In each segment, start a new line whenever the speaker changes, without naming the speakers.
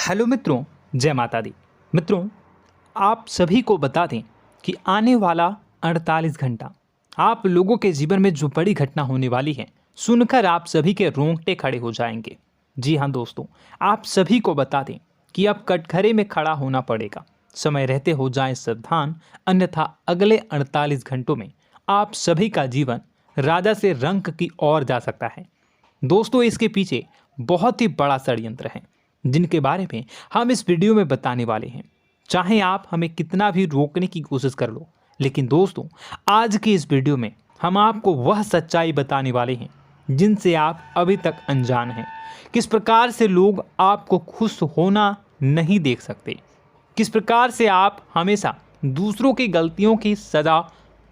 Hello मित्रों, जय माता दी। मित्रों, आप सभी को बता दें कि आने वाला 48 घंटा आप लोगों के जीवन में जो बड़ी घटना होने वाली है, सुनकर आप सभी के रोंगटे खड़े हो जाएंगे। जी हाँ दोस्तों, आप सभी को बता दें कि अब कटघरे में खड़ा होना पड़ेगा। समय रहते हो जाएं सावधान, अन्यथा अगले 48 घंटों में आप सभी का जीवन राजा से रंक की ओर जा सकता है। दोस्तों, इसके पीछे बहुत ही बड़ा षड्यंत्र है जिनके बारे में हम इस वीडियो में बताने वाले हैं। चाहे आप हमें कितना भी रोकने की कोशिश कर लो, लेकिन दोस्तों आज की इस वीडियो में हम आपको वह सच्चाई बताने वाले हैं जिनसे आप अभी तक अनजान हैं। किस प्रकार से लोग आपको खुश होना नहीं देख सकते, किस प्रकार से आप हमेशा दूसरों की गलतियों की सज़ा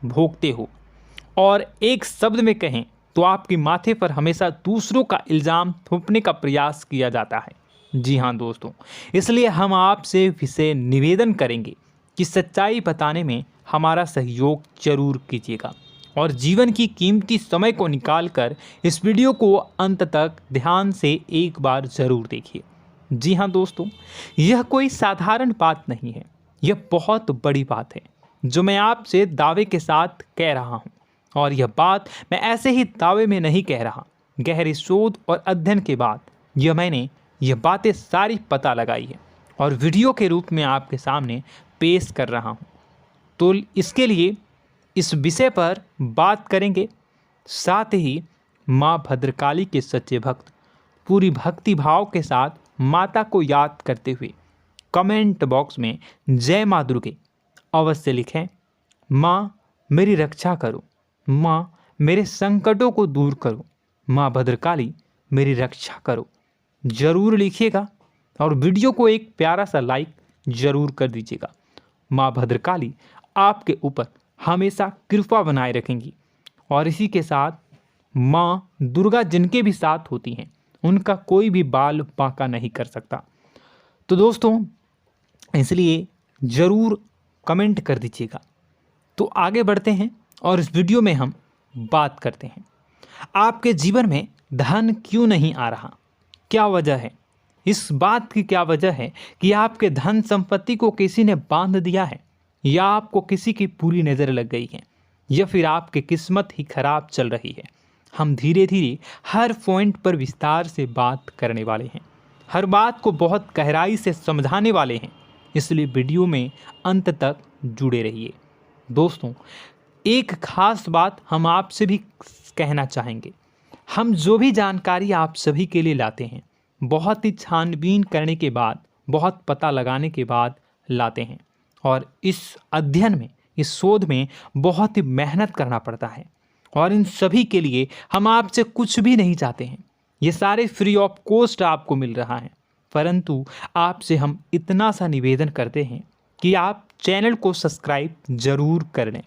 भोगते हो, और एक शब्द में कहें तो आपके माथे पर हमेशा दूसरों का इल्ज़ाम थोपने का प्रयास किया जाता है। जी हाँ दोस्तों, इसलिए हम आपसे विशेष निवेदन करेंगे कि सच्चाई बताने में हमारा सहयोग जरूर कीजिएगा और जीवन की कीमती समय को निकालकर इस वीडियो को अंत तक ध्यान से एक बार ज़रूर देखिए। जी हाँ दोस्तों, यह कोई साधारण बात नहीं है, यह बहुत बड़ी बात है जो मैं आपसे दावे के साथ कह रहा हूँ। और यह बात मैं ऐसे ही दावे में नहीं कह रहा, गहरी शोध और अध्ययन के बाद मैंने यह बातें सारी पता लगाई है और वीडियो के रूप में आपके सामने पेश कर रहा हूँ। तो इसके लिए इस विषय पर बात करेंगे। साथ ही माँ भद्रकाली के सच्चे भक्त पूरी भक्ति भाव के साथ माता को याद करते हुए कमेंट बॉक्स में जय माँ दुर्गे अवश्य लिखें। माँ मेरी रक्षा करो, माँ मेरे संकटों को दूर करो, माँ भद्रकाली मेरी रक्षा करो, ज़रूर लिखिएगा और वीडियो को एक प्यारा सा लाइक ज़रूर कर दीजिएगा। माँ भद्रकाली आपके ऊपर हमेशा कृपा बनाए रखेंगी और इसी के साथ माँ दुर्गा जिनके भी साथ होती हैं उनका कोई भी बाल बांका नहीं कर सकता। तो दोस्तों, इसलिए ज़रूर कमेंट कर दीजिएगा। तो आगे बढ़ते हैं और इस वीडियो में हम बात करते हैं, आपके जीवन में धन क्यों नहीं आ रहा, क्या वजह है। इस बात की क्या वजह है कि आपके धन संपत्ति को किसी ने बांध दिया है, या आपको किसी की पूरी नज़र लग गई है, या फिर आपकी किस्मत ही खराब चल रही है। हम धीरे धीरे हर पॉइंट पर विस्तार से बात करने वाले हैं, हर बात को बहुत गहराई से समझाने वाले हैं, इसलिए वीडियो में अंत तक जुड़े रहिए। दोस्तों, एक खास बात हम आपसे भी कहना चाहेंगे। हम जो भी जानकारी आप सभी के लिए लाते हैं, बहुत ही छानबीन करने के बाद, बहुत पता लगाने के बाद लाते हैं, और इस अध्ययन में, इस शोध में बहुत ही मेहनत करना पड़ता है। और इन सभी के लिए हम आपसे कुछ भी नहीं चाहते हैं, ये सारे फ्री ऑफ कॉस्ट आपको मिल रहा है। परंतु आपसे हम इतना सा निवेदन करते हैं कि आप चैनल को सब्सक्राइब ज़रूर कर लें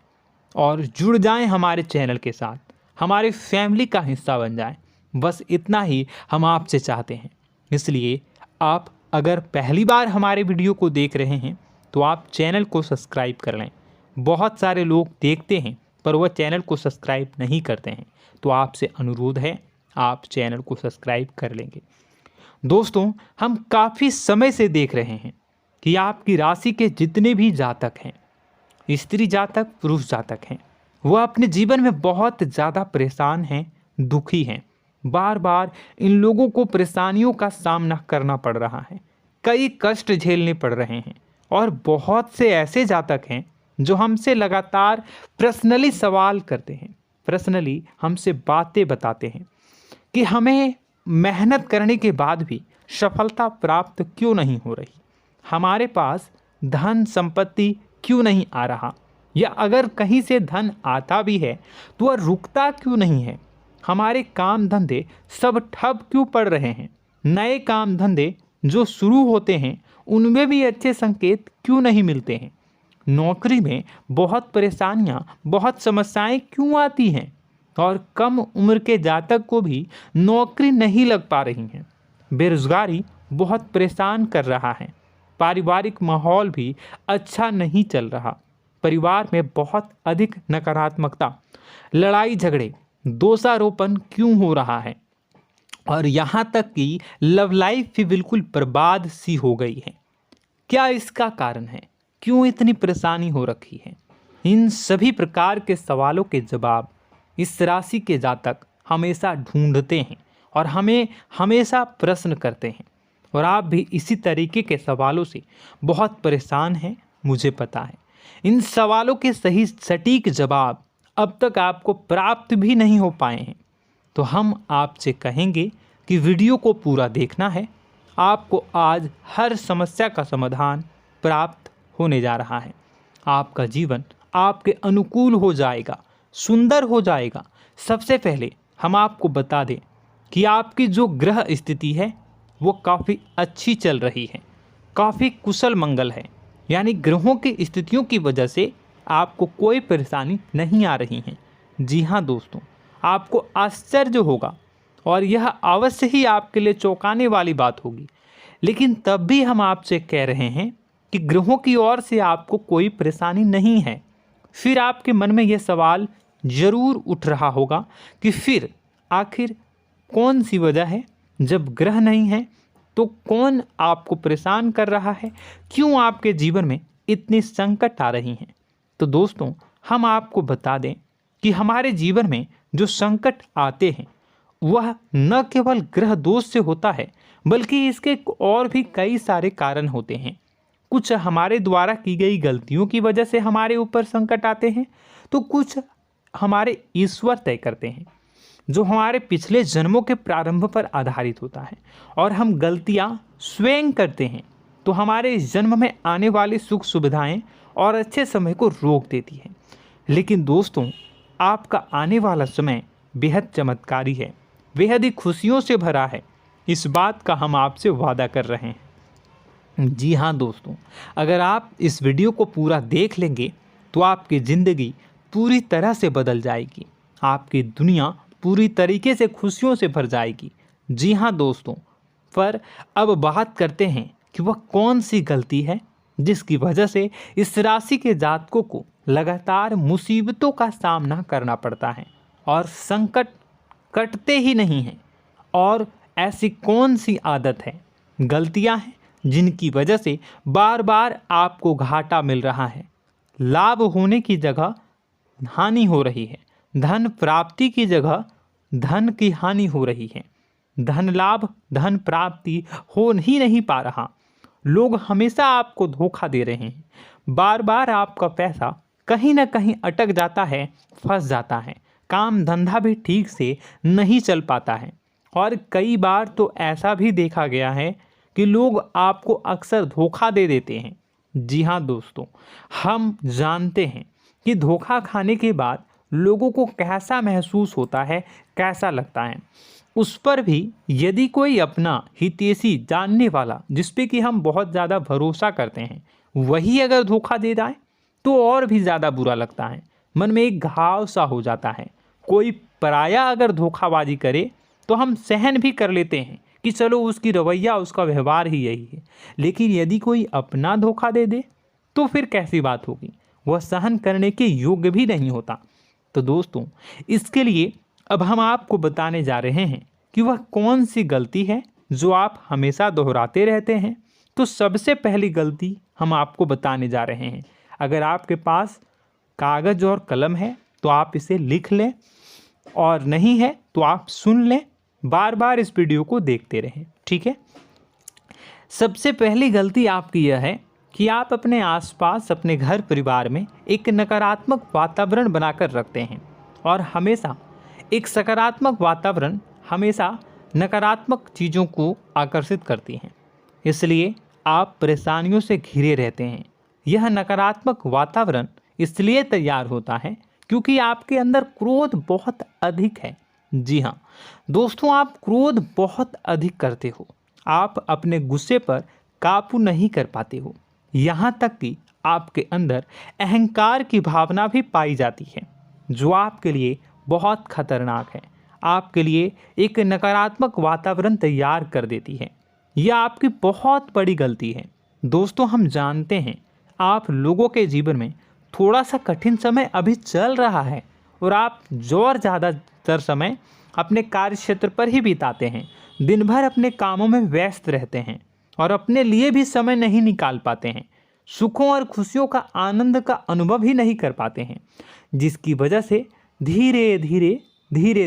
और जुड़ जाएं हमारे चैनल के साथ, हमारे फैमिली का हिस्सा बन जाएं। बस इतना ही हम आपसे चाहते हैं। इसलिए आप अगर पहली बार हमारे वीडियो को देख रहे हैं तो आप चैनल को सब्सक्राइब कर लें। बहुत सारे लोग देखते हैं पर वह चैनल को सब्सक्राइब नहीं करते हैं, तो आपसे अनुरोध है आप चैनल को सब्सक्राइब कर लेंगे। दोस्तों, हम काफ़ी समय से देख रहे हैं कि आपकी राशि के जितने भी जातक हैं, स्त्री जातक, पुरुष जातक हैं, वह अपने जीवन में बहुत ज़्यादा परेशान हैं, दुखी हैं। बार बार इन लोगों को परेशानियों का सामना करना पड़ रहा है, कई कष्ट झेलने पड़ रहे हैं। और बहुत से ऐसे जातक हैं जो हमसे लगातार पर्सनली सवाल करते हैं, पर्सनली हमसे बातें बताते हैं कि हमें मेहनत करने के बाद भी सफलता प्राप्त क्यों नहीं हो रही, हमारे पास धन संपत्ति क्यों नहीं आ रहा, या अगर कहीं से धन आता भी है तो वह रुकता क्यों नहीं है, हमारे काम धंधे सब ठप क्यों पड़ रहे हैं, नए काम धंधे जो शुरू होते हैं उनमें भी अच्छे संकेत क्यों नहीं मिलते हैं, नौकरी में बहुत परेशानियां, बहुत समस्याएं क्यों आती हैं, और कम उम्र के जातक को भी नौकरी नहीं लग पा रही हैं, बेरोजगारी बहुत परेशान कर रहा है, पारिवारिक माहौल भी अच्छा नहीं चल रहा, परिवार में बहुत अधिक नकारात्मकता, लड़ाई झगड़े, दोषारोपण क्यों हो रहा है, और यहाँ तक कि लव लाइफ भी बिल्कुल बर्बाद सी हो गई है। क्या इसका कारण है? क्यों इतनी परेशानी हो रखी है? इन सभी प्रकार के सवालों के जवाब इस राशि के जातक हमेशा ढूंढते हैं और हमें हमेशा प्रश्न करते हैं। और आप भी इसी तरीके के सवालों से बहुत परेशान हैं, मुझे पता है। इन सवालों के सही सटीक जवाब अब तक आपको प्राप्त भी नहीं हो पाए हैं, तो हम आपसे कहेंगे कि वीडियो को पूरा देखना है। आपको आज हर समस्या का समाधान प्राप्त होने जा रहा है। आपका जीवन आपके अनुकूल हो जाएगा, सुंदर हो जाएगा। सबसे पहले हम आपको बता दें कि आपकी जो ग्रह स्थिति है वो काफ़ी अच्छी चल रही है, काफ़ी कुशल मंगल है। यानी ग्रहों की स्थितियों की वजह से आपको कोई परेशानी नहीं आ रही है। जी हाँ दोस्तों, आपको आश्चर्य होगा और यह अवश्य ही आपके लिए चौंकाने वाली बात होगी, लेकिन तब भी हम आपसे कह रहे हैं कि ग्रहों की ओर से आपको कोई परेशानी नहीं है। फिर आपके मन में यह सवाल जरूर उठ रहा होगा कि फिर आखिर कौन सी वजह है? जब ग्रह नहीं है तो कौन आपको परेशान कर रहा है? क्यों आपके जीवन में इतनी संकट आ रही हैं? तो दोस्तों, हम आपको बता दें कि हमारे जीवन में जो संकट आते हैं वह न केवल ग्रह दोष से होता है, बल्कि इसके और भी कई सारे कारण होते हैं। कुछ हमारे द्वारा की गई गलतियों की वजह से हमारे ऊपर संकट आते हैं, तो कुछ हमारे ईश्वर तय करते हैं, जो हमारे पिछले जन्मों के प्रारंभ पर आधारित होता है। और हम गलतियां स्वयं करते हैं तो हमारे इस जन्म में आने वाली सुख सुविधाएं और अच्छे समय को रोक देती है। लेकिन दोस्तों, आपका आने वाला समय बेहद चमत्कारी है, बेहद ही खुशियों से भरा है। इस बात का हम आपसे वादा कर रहे हैं। जी हाँ दोस्तों, अगर आप इस वीडियो को पूरा देख लेंगे तो आपकी ज़िंदगी पूरी तरह से बदल जाएगी, आपकी दुनिया पूरी तरीके से खुशियों से भर जाएगी। जी हाँ दोस्तों, पर अब बात करते हैं कि वह कौन सी गलती है जिसकी वजह से इस राशि के जातकों को लगातार मुसीबतों का सामना करना पड़ता है और संकट कटते ही नहीं हैं। और ऐसी कौन सी आदत है, गलतियां हैं जिनकी वजह से बार बार आपको घाटा मिल रहा है, लाभ होने की जगह हानि हो रही है, धन प्राप्ति की जगह धन की हानि हो रही है, धन लाभ धन प्राप्ति हो ही नहीं पा रहा, लोग हमेशा आपको धोखा दे रहे हैं, बार बार आपका पैसा कहीं ना कहीं अटक जाता है, फंस जाता है, काम धंधा भी ठीक से नहीं चल पाता है। और कई बार तो ऐसा भी देखा गया है कि लोग आपको अक्सर धोखा दे देते हैं। जी हाँ दोस्तों, हम जानते हैं कि धोखा खाने के बाद लोगों को कैसा महसूस होता है, कैसा लगता है। उस पर भी यदि कोई अपना हितैषी जानने वाला, जिस पे कि हम बहुत ज़्यादा भरोसा करते हैं, वही अगर धोखा दे जाए तो और भी ज़्यादा बुरा लगता है, मन में एक घाव सा हो जाता है। कोई पराया अगर धोखाबाजी करे तो हम सहन भी कर लेते हैं कि चलो उसकी रवैया उसका व्यवहार ही यही है, लेकिन यदि कोई अपना धोखा दे दे तो फिर कैसी बात होगी, वह सहन करने के योग्य भी नहीं होता। तो दोस्तों, इसके लिए अब हम आपको बताने जा रहे हैं कि वह कौन सी गलती है जो आप हमेशा दोहराते रहते हैं। तो सबसे पहली गलती हम आपको बताने जा रहे हैं। अगर आपके पास कागज़ और कलम है तो आप इसे लिख लें, और नहीं है तो आप सुन लें, बार बार इस वीडियो को देखते रहें, ठीक है। सबसे पहली गलती आपकी यह है कि आप अपने आसपास, अपने घर परिवार में एक नकारात्मक वातावरण बनाकर रखते हैं, और हमेशा एक सकारात्मक वातावरण हमेशा नकारात्मक चीज़ों को आकर्षित करती हैं। इसलिए आप परेशानियों से घिरे रहते हैं। यह नकारात्मक वातावरण इसलिए तैयार होता है क्योंकि आपके अंदर क्रोध बहुत अधिक है। जी हाँ दोस्तों, आप क्रोध बहुत अधिक करते हो, आप अपने गुस्से पर काबू नहीं कर पाते हो, यहाँ तक कि आपके अंदर अहंकार की भावना भी पाई जाती है, जो आपके लिए बहुत खतरनाक है, आपके लिए एक नकारात्मक वातावरण तैयार कर देती है। यह आपकी बहुत बड़ी गलती है। दोस्तों, हम जानते हैं आप लोगों के जीवन में थोड़ा सा कठिन समय अभी चल रहा है और आप और ज़्यादा अधिकतर समय अपने कार्य क्षेत्र पर ही बिताते हैं, दिन भर अपने कामों में व्यस्त रहते हैं और अपने लिए भी समय नहीं निकाल पाते हैं, सुखों और खुशियों का आनंद का अनुभव ही नहीं कर पाते हैं, जिसकी वजह से धीरे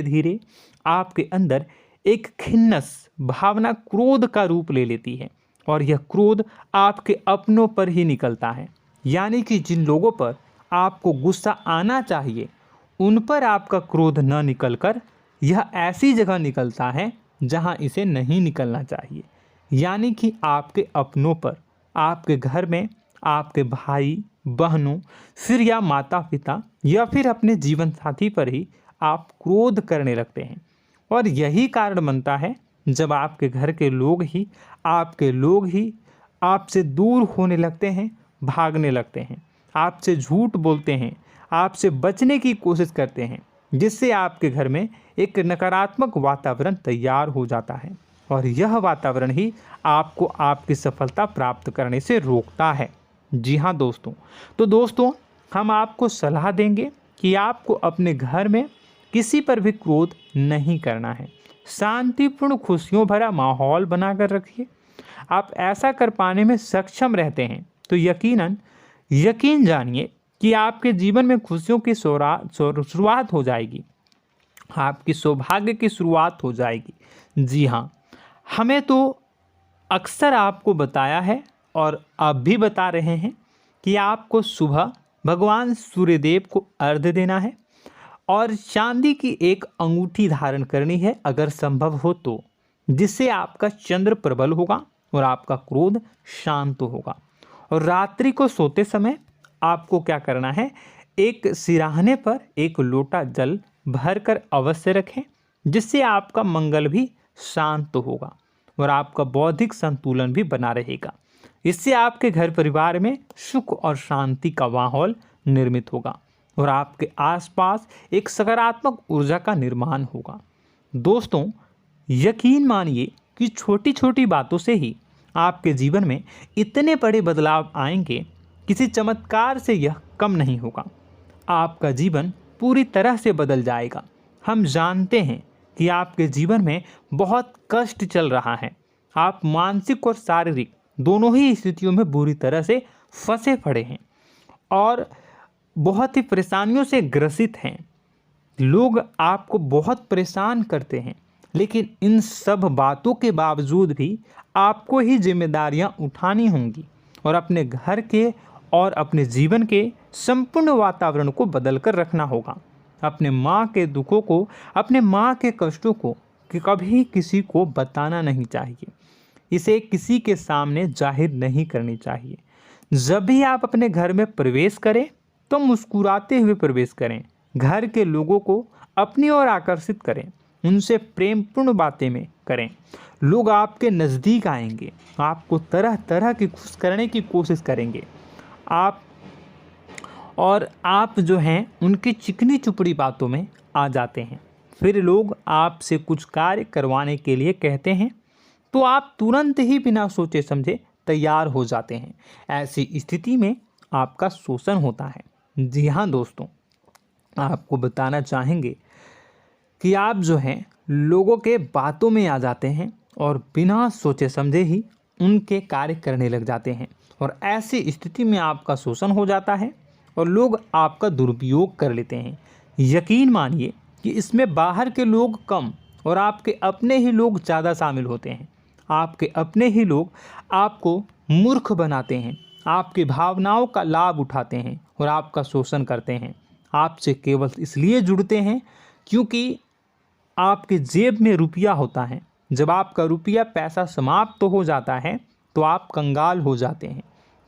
धीरे आपके अंदर एक खिन्नस भावना क्रोध का रूप ले लेती है और यह क्रोध आपके अपनों पर ही निकलता है। यानी कि जिन लोगों पर आपको गुस्सा आना चाहिए उन पर आपका क्रोध न निकलकर यह ऐसी जगह निकलता है जहां इसे नहीं निकलना चाहिए। यानी कि आपके अपनों पर, आपके घर में आपके भाई बहनों, फिर या माता पिता या फिर अपने जीवन साथी पर ही आप क्रोध करने लगते हैं। और यही कारण बनता है जब आपके घर के लोग ही आपसे दूर होने लगते हैं, भागने लगते हैं, आपसे झूठ बोलते हैं, आपसे बचने की कोशिश करते हैं, जिससे आपके घर में एक नकारात्मक वातावरण तैयार हो जाता है और यह वातावरण ही आपको आपकी सफलता प्राप्त करने से रोकता है। जी हाँ दोस्तों, तो दोस्तों हम आपको सलाह देंगे कि आपको अपने घर में किसी पर भी क्रोध नहीं करना है। शांतिपूर्ण खुशियों भरा माहौल बनाकर रखिए। आप ऐसा कर पाने में सक्षम रहते हैं तो यकीन जानिए कि आपके जीवन में खुशियों की शुरुआत हो जाएगी, आपकी सौभाग्य की शुरुआत हो जाएगी। जी हाँ, हमें तो अक्सर आपको बताया है और अब भी बता रहे हैं कि आपको सुबह भगवान सूर्यदेव को अर्घ्य देना है और चांदी की एक अंगूठी धारण करनी है अगर संभव हो तो, जिससे आपका चंद्र प्रबल होगा और आपका क्रोध शांत होगा। और रात्रि को सोते समय आपको क्या करना है, एक सिराहने पर एक लोटा जल भरकर अवश्य रखें, जिससे आपका मंगल भी शांत होगा और आपका बौद्धिक संतुलन भी बना रहेगा। इससे आपके घर परिवार में सुख और शांति का माहौल निर्मित होगा और आपके आसपास एक सकारात्मक ऊर्जा का निर्माण होगा। दोस्तों यकीन मानिए कि छोटी छोटी बातों से ही आपके जीवन में इतने बड़े बदलाव आएंगे, किसी चमत्कार से यह कम नहीं होगा। आपका जीवन पूरी तरह से बदल जाएगा। हम जानते हैं कि आपके जीवन में बहुत कष्ट चल रहा है, आप मानसिक और शारीरिक दोनों ही स्थितियों में बुरी तरह से फंसे पड़े हैं और बहुत ही परेशानियों से ग्रसित हैं। लोग आपको बहुत परेशान करते हैं, लेकिन इन सब बातों के बावजूद भी आपको ही जिम्मेदारियां उठानी होंगी और अपने घर के और अपने जीवन के संपूर्ण वातावरण को बदल कर रखना होगा। अपने माँ के दुखों को, अपने माँ के कष्टों को कभी किसी को बताना नहीं चाहिए, इसे किसी के सामने जाहिर नहीं करनी चाहिए। जब भी आप अपने घर में प्रवेश करें तो मुस्कुराते हुए प्रवेश करें, घर के लोगों को अपनी ओर आकर्षित करें, उनसे प्रेमपूर्ण बातें में करें। लोग आपके नज़दीक आएंगे, आपको तरह तरह की खुश करने की कोशिश करेंगे। आप जो हैं उनकी चिकनी चुपड़ी बातों में आ जाते हैं। फिर लोग आपसे कुछ कार्य करवाने के लिए कहते हैं तो आप तुरंत ही बिना सोचे समझे तैयार हो जाते हैं। ऐसी स्थिति में आपका शोषण होता है। जी हाँ दोस्तों, आपको बताना चाहेंगे कि आप जो हैं लोगों के बातों में आ जाते हैं और बिना सोचे समझे ही उनके कार्य करने लग जाते हैं और ऐसी स्थिति में आपका शोषण हो जाता है और लोग आपका दुरुपयोग कर लेते हैं। यकीन मानिए कि इसमें बाहर के लोग कम और आपके अपने ही लोग ज़्यादा शामिल होते हैं। आपके अपने ही लोग आपको मूर्ख बनाते हैं, आपकी भावनाओं का लाभ उठाते हैं और आपका शोषण करते हैं। आपसे केवल इसलिए जुड़ते हैं क्योंकि आपके जेब में रुपया होता है। जब आपका रुपया पैसा समाप्त हो जाता है तो आप कंगाल हो जाते हैं,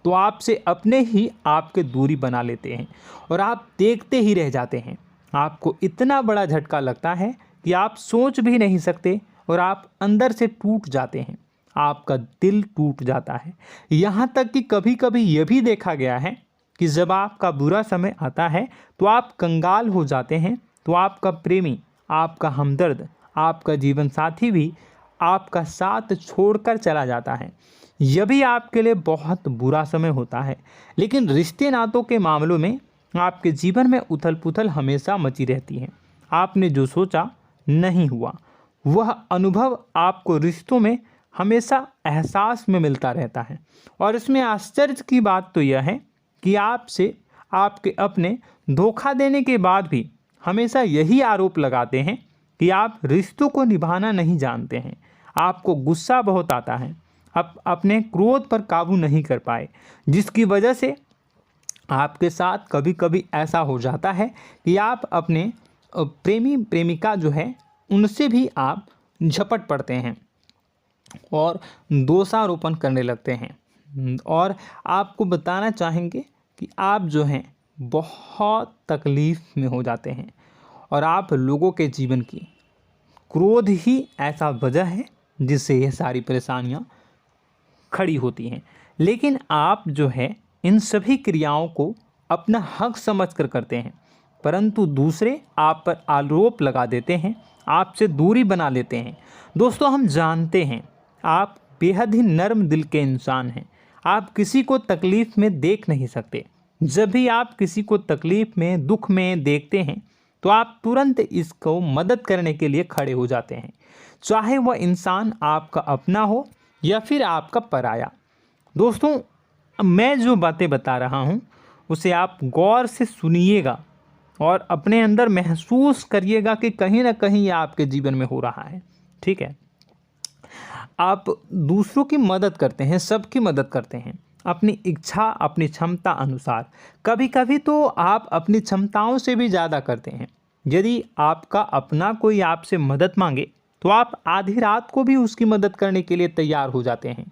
तो आपसे अपने ही आपके दूरी बना लेते हैं और आप देखते ही रह जाते हैं। आपको इतना बड़ा झटका लगता है कि आप सोच भी नहीं सकते और आप अंदर से टूट जाते हैं, आपका दिल टूट जाता है। यहाँ तक कि कभी कभी यह भी देखा गया है कि जब आपका बुरा समय आता है तो आप कंगाल हो जाते हैं, तो आपका प्रेमी, आपका हमदर्द, आपका जीवन साथी भी आपका साथ छोड़कर चला जाता है। यह भी आपके लिए बहुत बुरा समय होता है। लेकिन रिश्ते नातों के मामलों में आपके जीवन में उथल पुथल हमेशा मची रहती है। आपने जो सोचा नहीं हुआ। वह अनुभव आपको रिश्तों में हमेशा एहसास में मिलता रहता है। और इसमें आश्चर्य की बात तो यह है कि आपसे आपके अपने धोखा देने के बाद भी हमेशा यही आरोप लगाते हैं कि आप रिश्तों को निभाना नहीं जानते हैं। आपको गुस्सा बहुत आता है, अपने क्रोध पर काबू नहीं कर पाए, जिसकी वजह से आपके साथ कभी कभी ऐसा हो जाता है कि आप अपने प्रेमी प्रेमिका जो है उनसे भी आप झपट पड़ते हैं और दोषारोपण करने लगते हैं। और आपको बताना चाहेंगे कि आप जो हैं बहुत तकलीफ़ में हो जाते हैं और आप लोगों के जीवन की क्रोध ही ऐसा वजह है जिससे ये सारी परेशानियां खड़ी होती हैं। लेकिन आप जो है इन सभी क्रियाओं को अपना हक समझकर करते हैं, परंतु दूसरे आप पर आरोप लगा देते हैं, आपसे दूरी बना लेते हैं। दोस्तों, हम जानते हैं आप बेहद ही नर्म दिल के इंसान हैं। आप किसी को तकलीफ़ में देख नहीं सकते। जब भी आप किसी को तकलीफ़ में, दुख में देखते हैं तो आप तुरंत इसको मदद करने के लिए खड़े हो जाते हैं, चाहे वह इंसान आपका अपना हो या फिर आपका पराया। दोस्तों, मैं जो बातें बता रहा हूँ उसे आप गौर से सुनिएगा और अपने अंदर महसूस करिएगा कि कहीं ना कहीं ये आपके जीवन में हो रहा है। ठीक है, आप दूसरों की मदद करते हैं, सबकी मदद करते हैं अपनी इच्छा, अपनी क्षमता अनुसार। कभी कभी तो आप अपनी क्षमताओं से भी ज़्यादा करते हैं। यदि आपका अपना कोई आपसे मदद मांगे तो आप आधी रात को भी उसकी मदद करने के लिए तैयार हो जाते हैं।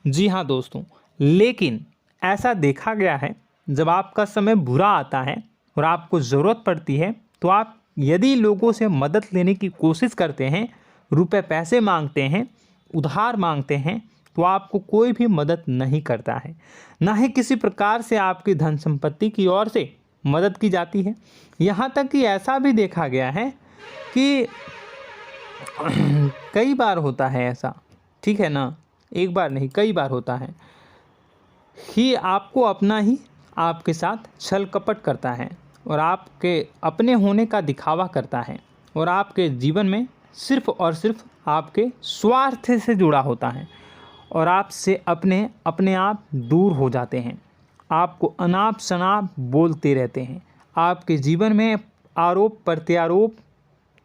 जी हाँ दोस्तों, लेकिन ऐसा देखा गया है जब आपका समय बुरा आता है और आपको ज़रूरत पड़ती है तो आप यदि लोगों से मदद लेने की कोशिश करते हैं, रुपए पैसे मांगते हैं, उधार मांगते हैं, तो आपको कोई भी मदद नहीं करता है। ना ही किसी प्रकार से आपकी धन संपत्ति की ओर से मदद की जाती है। यहाँ तक कि ऐसा भी देखा गया है कि कई बार होता है ऐसा, ठीक है ना, एक बार नहीं कई बार होता है कि आपको अपना ही आपके साथ छल कपट करता है और आपके अपने होने का दिखावा करता है और आपके जीवन में सिर्फ और सिर्फ आपके स्वार्थ से जुड़ा होता है और आपसे अपने आप दूर हो जाते हैं। आपको अनाप शनाप बोलते रहते हैं। आपके जीवन में आरोप प्रत्यारोप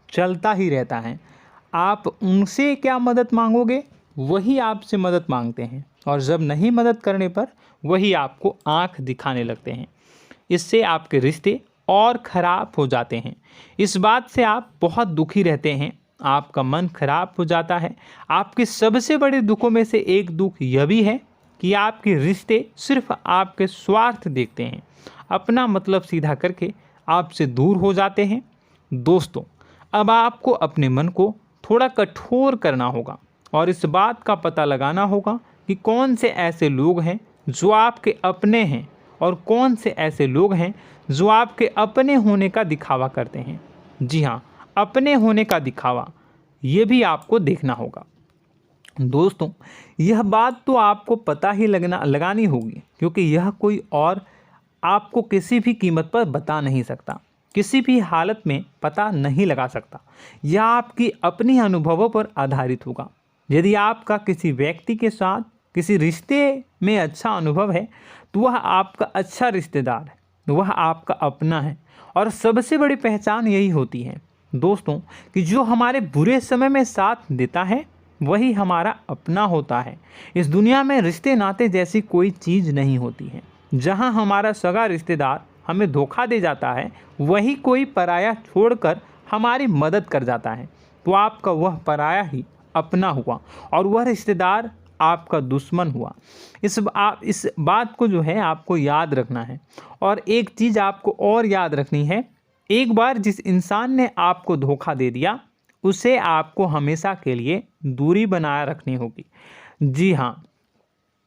चलता ही रहता है। आप उनसे क्या मदद मांगोगे, वही आपसे मदद मांगते हैं और जब नहीं मदद करने पर वही आपको आंख दिखाने लगते हैं। इससे आपके रिश्ते और ख़राब हो जाते हैं। इस बात से आप बहुत दुखी रहते हैं, आपका मन खराब हो जाता है। आपके सबसे बड़े दुखों में से एक दुख यह भी है कि आपके रिश्ते सिर्फ आपके स्वार्थ देखते हैं, अपना मतलब सीधा करके आपसे दूर हो जाते हैं। दोस्तों, अब आपको अपने मन को थोड़ा कठोर करना होगा और इस बात का पता लगाना होगा कि कौन से ऐसे लोग हैं जो आपके अपने हैं और कौन से ऐसे लोग हैं जो आपके अपने होने का दिखावा करते हैं। जी हाँ, अपने होने का दिखावा, ये भी आपको देखना होगा। दोस्तों, यह बात तो आपको पता ही लगानी होगी, क्योंकि यह कोई और आपको किसी भी कीमत पर बता नहीं सकता, किसी भी हालत में पता नहीं लगा सकता। यह आपकी अपनी अनुभवों पर आधारित होगा। यदि आपका किसी व्यक्ति के साथ किसी रिश्ते में अच्छा अनुभव है तो वह आपका अच्छा रिश्तेदार है, वह आपका अपना है। और सबसे बड़ी पहचान यही होती है दोस्तों कि जो हमारे बुरे समय में साथ देता है वही हमारा अपना होता है। इस दुनिया में रिश्ते नाते जैसी कोई चीज़ नहीं होती है। जहां हमारा सगा रिश्तेदार हमें धोखा दे जाता है, वही कोई पराया छोड़कर हमारी मदद कर जाता है, तो आपका वह पराया ही अपना हुआ और वह रिश्तेदार आपका दुश्मन हुआ। इस बात को जो है आपको याद रखना है। और एक चीज़ आपको और याद रखनी है, एक बार जिस इंसान ने आपको धोखा दे दिया उसे आपको हमेशा के लिए दूरी बनाए रखनी होगी। जी हाँ,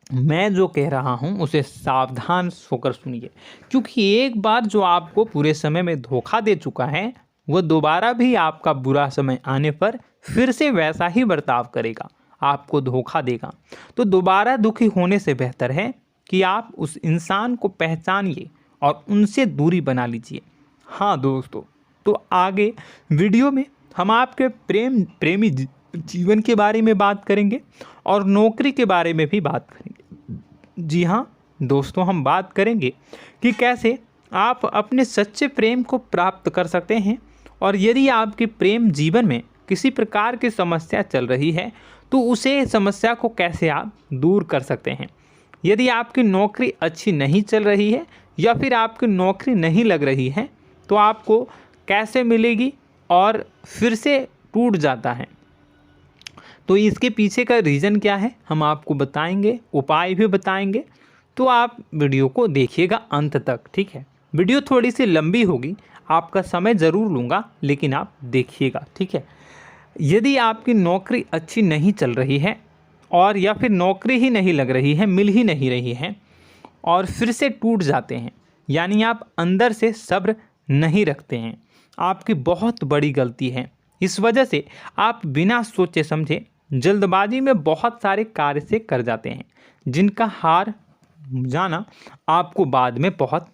मैं जो कह रहा हूँ उसे सावधान होकर सुनिए, क्योंकि एक बार जो आपको पूरे समय में धोखा दे चुका है वह दोबारा भी आपका बुरा समय आने पर फिर से वैसा ही बर्ताव करेगा, आपको धोखा देगा। तो दोबारा दुखी होने से बेहतर है कि आप उस इंसान को पहचानिए और उनसे दूरी बना लीजिए। हाँ दोस्तों, तो आगे वीडियो में हम आपके प्रेमी जीवन के बारे में बात करेंगे और नौकरी के बारे में भी बात करेंगे। जी हाँ दोस्तों, हम बात करेंगे कि कैसे आप अपने सच्चे प्रेम को प्राप्त कर सकते हैं, और यदि आपके प्रेम जीवन में किसी प्रकार की समस्या चल रही है तो उसे समस्या को कैसे आप दूर कर सकते हैं। यदि आपकी नौकरी अच्छी नहीं चल रही है या फिर आपकी नौकरी नहीं लग रही है तो आपको कैसे मिलेगी और फिर से टूट जाता है, तो इसके पीछे का रीज़न क्या है हम आपको बताएंगे, उपाय भी बताएंगे। तो आप वीडियो को देखिएगा अंत तक, ठीक है। वीडियो थोड़ी सी लंबी होगी, आपका समय ज़रूर लूँगा, लेकिन आप देखिएगा, ठीक है। यदि आपकी नौकरी अच्छी नहीं चल रही है और या फिर नौकरी ही नहीं लग रही है, मिल ही नहीं रही है और फिर से टूट जाते हैं, यानी आप अंदर से सब्र नहीं रखते हैं, आपकी बहुत बड़ी गलती है। इस वजह से आप बिना सोचे समझे जल्दबाजी में बहुत सारे कार्य से कर जाते हैं, जिनका हार जाना आपको बाद में बहुत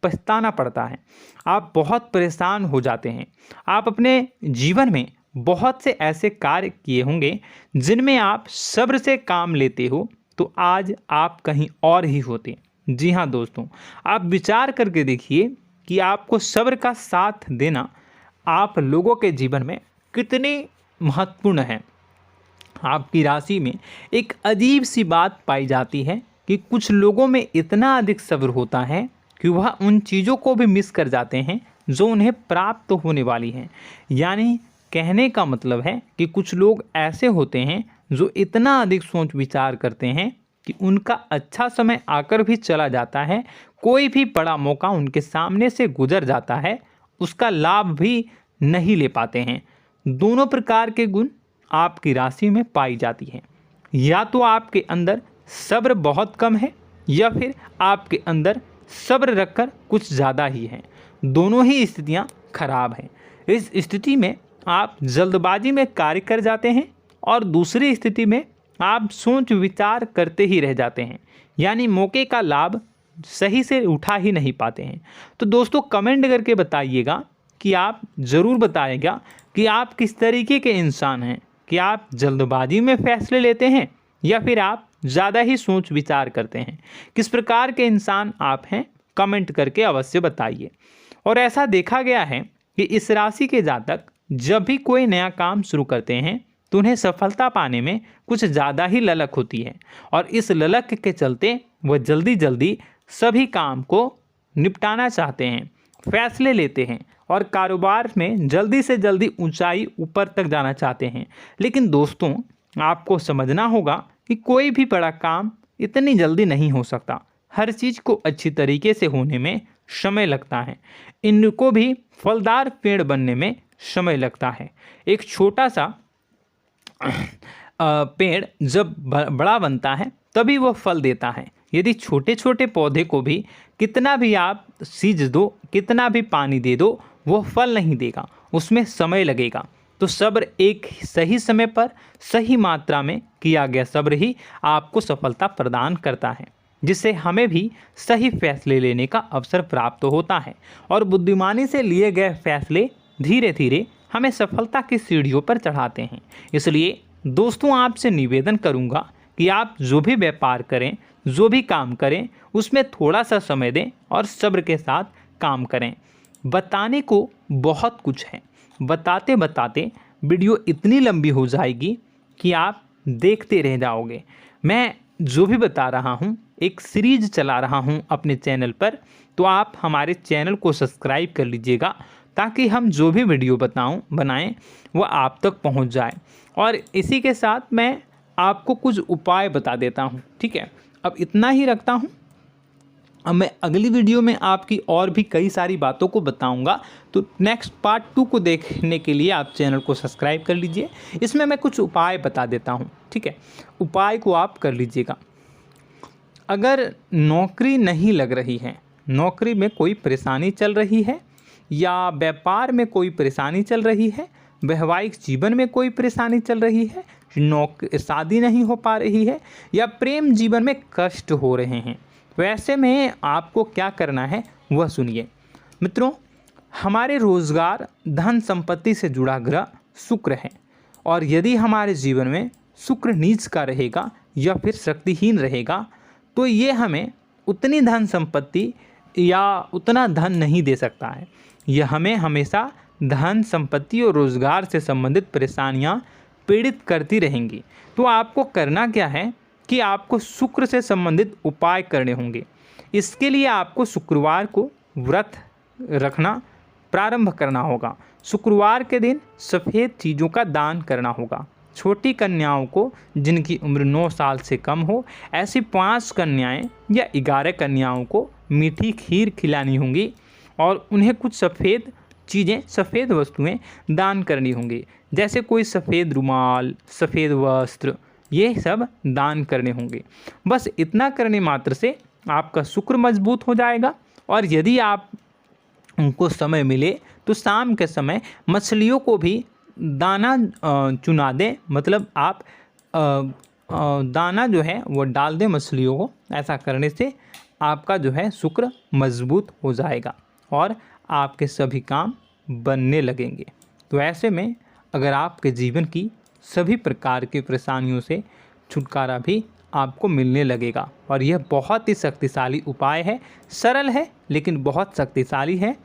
पछताना पड़ता है। आप बहुत परेशान हो जाते हैं। आप अपने जीवन में बहुत से ऐसे कार्य किए होंगे जिनमें आप सब्र से काम लेते हो, तो आज आप कहीं और ही होते। जी हाँ दोस्तों, आप विचार करके देखिए कि आपको सब्र का साथ देना आप लोगों के जीवन में कितने महत्वपूर्ण है। आपकी राशि में एक अजीब सी बात पाई जाती है कि कुछ लोगों में इतना अधिक सब्र होता है कि वह उन चीज़ों को भी मिस कर जाते हैं जो उन्हें प्राप्त होने वाली हैं। यानी कहने का मतलब है कि कुछ लोग ऐसे होते हैं जो इतना अधिक सोच विचार करते हैं कि उनका अच्छा समय आकर भी चला जाता है, कोई भी बड़ा मौका उनके सामने से गुजर जाता है, उसका लाभ भी नहीं ले पाते हैं। दोनों प्रकार के गुण आपकी राशि में पाई जाती हैं। या तो आपके अंदर सब्र बहुत कम है या फिर आपके अंदर सब्र रखकर कुछ ज़्यादा ही है। दोनों ही स्थितियाँ खराब हैं। इस स्थिति में आप जल्दबाजी में कार्य कर जाते हैं और दूसरी स्थिति में आप सोच विचार करते ही रह जाते हैं, यानी मौके का लाभ सही से उठा ही नहीं पाते हैं। तो दोस्तों कमेंट करके बताइएगा कि आप ज़रूर बताइएगा कि आप किस तरीके के इंसान हैं, कि आप जल्दबाजी में फैसले लेते हैं या फिर आप ज़्यादा ही सोच विचार करते हैं। किस प्रकार के इंसान आप हैं, कमेंट करके अवश्य बताइए। और ऐसा देखा गया है कि इस राशि के जातक जब भी कोई नया काम शुरू करते हैं तो उन्हें सफलता पाने में कुछ ज़्यादा ही ललक होती है, और इस ललक के चलते वह जल्दी जल्दी सभी काम को निपटाना चाहते हैं, फैसले लेते हैं और कारोबार में जल्दी से जल्दी ऊंचाई ऊपर तक जाना चाहते हैं। लेकिन दोस्तों आपको समझना होगा कि कोई भी बड़ा काम इतनी जल्दी नहीं हो सकता। हर चीज़ को अच्छी तरीके से होने में समय लगता है। इनको भी फलदार पेड़ बनने में समय लगता है। एक छोटा सा पेड़ जब बड़ा बनता है तभी वह फल देता है। यदि छोटे छोटे पौधे को भी कितना भी आप सींच दो, कितना भी पानी दे दो, वो फल नहीं देगा, उसमें समय लगेगा। तो सब्र एक सही समय पर सही मात्रा में किया गया सब्र ही आपको सफलता प्रदान करता है, जिससे हमें भी सही फैसले लेने का अवसर प्राप्त होता है। और बुद्धिमानी से लिए गए फैसले धीरे धीरे हमें सफलता की सीढ़ियों पर चढ़ाते हैं। इसलिए दोस्तों आपसे निवेदन करूंगा कि आप जो भी व्यापार करें, जो भी काम करें, उसमें थोड़ा सा समय दें और सब्र के साथ काम करें। बताने को बहुत कुछ है, बताते बताते वीडियो इतनी लंबी हो जाएगी कि आप देखते रह जाओगे। मैं जो भी बता रहा हूँ एक सीरीज चला रहा हूँ अपने चैनल पर, तो आप हमारे चैनल को सब्सक्राइब कर लीजिएगा ताकि हम जो भी वीडियो बनाएं वो आप तक पहुँच जाए। और इसी के साथ मैं आपको कुछ उपाय बता देता हूँ, ठीक है। अब इतना ही रखता हूँ। अब मैं अगली वीडियो में आपकी और भी कई सारी बातों को बताऊंगा। तो नेक्स्ट पार्ट 2 को देखने के लिए आप चैनल को सब्सक्राइब कर लीजिए। इसमें मैं कुछ उपाय बता देता हूं, ठीक है। उपाय को आप कर लीजिएगा। अगर नौकरी नहीं लग रही है, नौकरी में कोई परेशानी चल रही है, या व्यापार में कोई परेशानी चल रही है, वैवाहिक जीवन में कोई परेशानी चल रही है, शादी नहीं हो पा रही है, या प्रेम जीवन में कष्ट हो रहे हैं, वैसे में आपको क्या करना है वह सुनिए। मित्रों, हमारे रोजगार धन संपत्ति से जुड़ा ग्रह शुक्र है, और यदि हमारे जीवन में शुक्र नीच का रहेगा या फिर शक्तिहीन रहेगा तो ये हमें उतनी धन संपत्ति या उतना धन नहीं दे सकता है। यह हमें हमेशा धन संपत्ति और रोजगार से संबंधित परेशानियां पीड़ित करती रहेंगी। तो आपको करना क्या है कि आपको शुक्र से संबंधित उपाय करने होंगे। इसके लिए आपको शुक्रवार को व्रत रखना प्रारंभ करना होगा। शुक्रवार के दिन सफ़ेद चीज़ों का दान करना होगा। छोटी कन्याओं को जिनकी उम्र 9 साल से कम हो, ऐसी 5 कन्याएं या 11 कन्याओं को मीठी खीर खिलानी होंगी और उन्हें कुछ सफ़ेद चीज़ें, सफ़ेद वस्तुएं दान करनी होंगी, जैसे कोई सफ़ेद रुमाल, सफ़ेद वस्त्र, ये सब दान करने होंगे। बस इतना करने मात्र से आपका शुक्र मजबूत हो जाएगा। और यदि आप उनको समय मिले तो शाम के समय मछलियों को भी दाना चुना दें, मतलब आप दाना जो है वो डाल दें मछलियों को। ऐसा करने से आपका जो है शुक्र मजबूत हो जाएगा और आपके सभी काम बनने लगेंगे। तो ऐसे में अगर आपके जीवन की सभी प्रकार की परेशानियों से छुटकारा भी आपको मिलने लगेगा। और यह बहुत ही शक्तिशाली उपाय है, सरल है लेकिन बहुत शक्तिशाली है।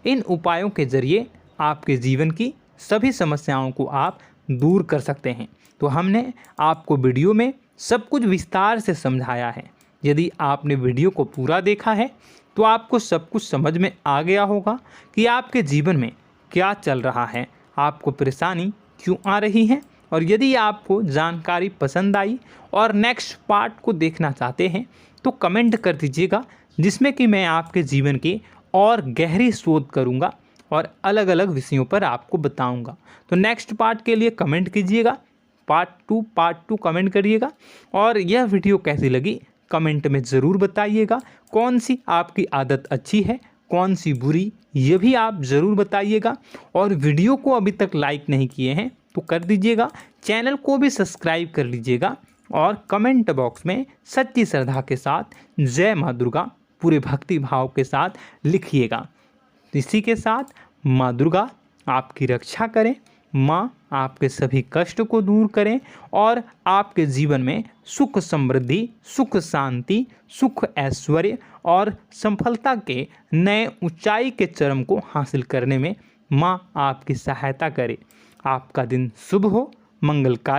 इन उपायों के ज़रिए आपके जीवन की सभी समस्याओं को आप दूर कर सकते हैं। तो हमने आपको वीडियो में सब कुछ विस्तार से समझाया है। यदि आपने वीडियो को पूरा देखा है तो आपको सब कुछ समझ में आ गया होगा कि आपके जीवन में क्या चल रहा है, आपको परेशानी क्यों आ रही है। और यदि आपको जानकारी पसंद आई और नेक्स्ट पार्ट को देखना चाहते हैं तो कमेंट कर दीजिएगा, जिसमें कि मैं आपके जीवन की और गहरी शोध करूंगा और अलग अलग विषयों पर आपको बताऊंगा। तो नेक्स्ट पार्ट के लिए कमेंट कीजिएगा, पार्ट टू कमेंट करिएगा। और यह वीडियो कैसी लगी कमेंट में ज़रूर बताइएगा। कौन सी आपकी आदत अच्छी है, कौन सी बुरी, ये भी आप ज़रूर बताइएगा। और वीडियो को अभी तक लाइक नहीं किए हैं तो कर दीजिएगा, चैनल को भी सब्सक्राइब कर लीजिएगा और कमेंट बॉक्स में सच्ची श्रद्धा के साथ जय माँ दुर्गा पूरे भक्ति भाव के साथ लिखिएगा। इसी के साथ माँ दुर्गा आपकी रक्षा करें, माँ आपके सभी कष्ट को दूर करें और आपके जीवन में सुख समृद्धि, सुख शांति, सुख ऐश्वर्य और सफलता के नए ऊंचाई के चरम को हासिल करने में माँ आपकी सहायता करे। आपका दिन शुभ हो, मंगलकारी